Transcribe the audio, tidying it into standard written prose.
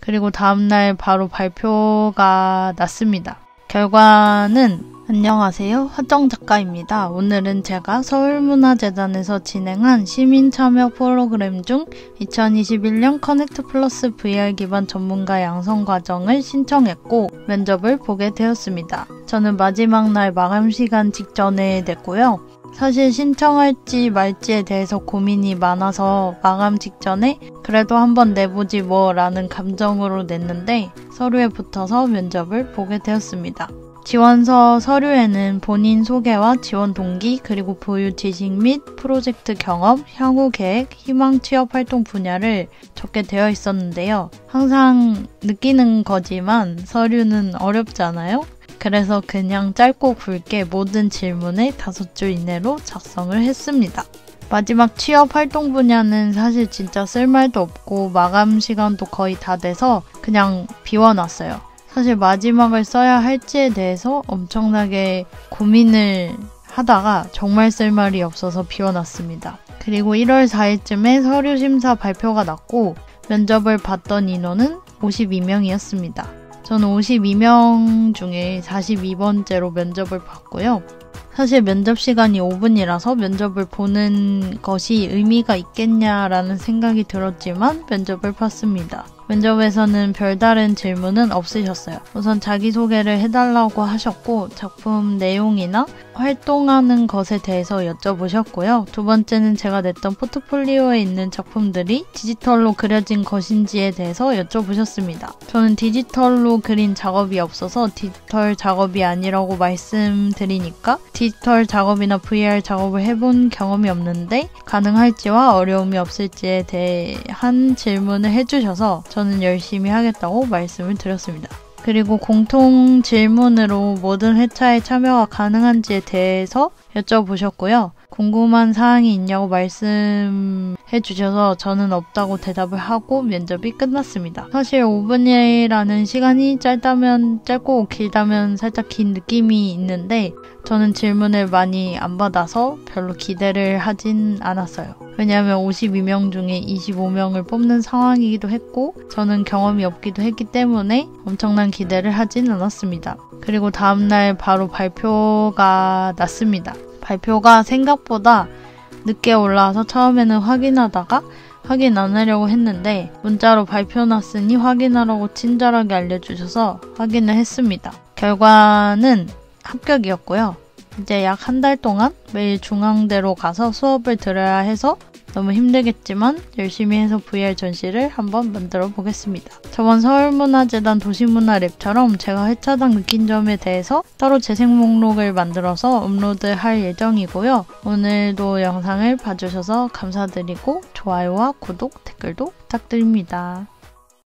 그리고 다음날 바로 발표가 났습니다. 결과는 안녕하세요. 화정 작가입니다. 오늘은 제가 서울문화재단에서 진행한 시민참여 프로그램 중 2021년 커넥트 플러스 VR 기반 전문가 양성 과정을 신청했고 면접을 보게 되었습니다. 저는 마지막 날 마감 시간 직전에 냈고요. 사실 신청할지 말지에 대해서 고민이 많아서 마감 직전에 그래도 한번 내보지 뭐 라는 감정으로 냈는데 서류에 붙어서 면접을 보게 되었습니다. 지원서 서류에는 본인 소개와 지원 동기, 그리고 보유 지식 및 프로젝트 경험, 향후 계획, 희망 취업 활동 분야를 적게 되어 있었는데요. 항상 느끼는 거지만 서류는 어렵잖아요? 그래서 그냥 짧고 굵게 모든 질문에 5줄 이내로 작성을 했습니다. 마지막 취업 활동 분야는 사실 진짜 쓸말도 없고 마감 시간도 거의 다 돼서 그냥 비워놨어요. 사실 마지막을 써야 할지에 대해서 엄청나게 고민을 하다가 정말 쓸 말이 없어서 비워놨습니다. 그리고 1월 4일쯤에 서류 심사 발표가 났고 면접을 봤던 인원은 52명이었습니다. 저는 52명 중에 42번째로 면접을 봤고요. 사실 면접 시간이 5분이라서 면접을 보는 것이 의미가 있겠냐라는 생각이 들었지만 면접을 봤습니다. 면접에서는 별다른 질문은 없으셨어요. 우선 자기소개를 해달라고 하셨고 작품 내용이나 활동하는 것에 대해서 여쭤보셨고요. 두 번째는 제가 냈던 포트폴리오에 있는 작품들이 디지털로 그려진 것인지에 대해서 여쭤보셨습니다. 저는 디지털로 그린 작업이 없어서 디지털 작업이 아니라고 말씀드리니까 디지털 작업이나 VR 작업을 해본 경험이 없는데 가능할지와 어려움이 없을지에 대한 질문을 해주셔서 저는 열심히 하겠다고 말씀을 드렸습니다. 그리고 공통 질문으로 모든 회차에 참여가 가능한지에 대해서 여쭤보셨고요. 궁금한 사항이 있냐고 말씀해 주셔서 저는 없다고 대답을 하고 면접이 끝났습니다. 사실 5분이라는 시간이 짧다면 짧고 길다면 살짝 긴 느낌이 있는데 저는 질문을 많이 안 받아서 별로 기대를 하진 않았어요. 왜냐하면 52명 중에 25명을 뽑는 상황이기도 했고 저는 경험이 없기도 했기 때문에 엄청난 기대를 하진 않았습니다. 그리고 다음날 바로 발표가 났습니다. 발표가 생각보다 늦게 올라와서 처음에는 확인하다가 확인 안 하려고 했는데 문자로 발표 났으니 확인하라고 친절하게 알려주셔서 확인을 했습니다. 결과는 합격이었고요. 이제 약 한 달 동안 매일 중앙대로 가서 수업을 들어야 해서 너무 힘들겠지만 열심히 해서 VR 전시를 한번 만들어 보겠습니다. 저번 서울문화재단 도시문화랩처럼 제가 회차당 느낀 점에 대해서 따로 재생 목록을 만들어서 업로드할 예정이고요. 오늘도 영상을 봐주셔서 감사드리고 좋아요와 구독, 댓글도 부탁드립니다.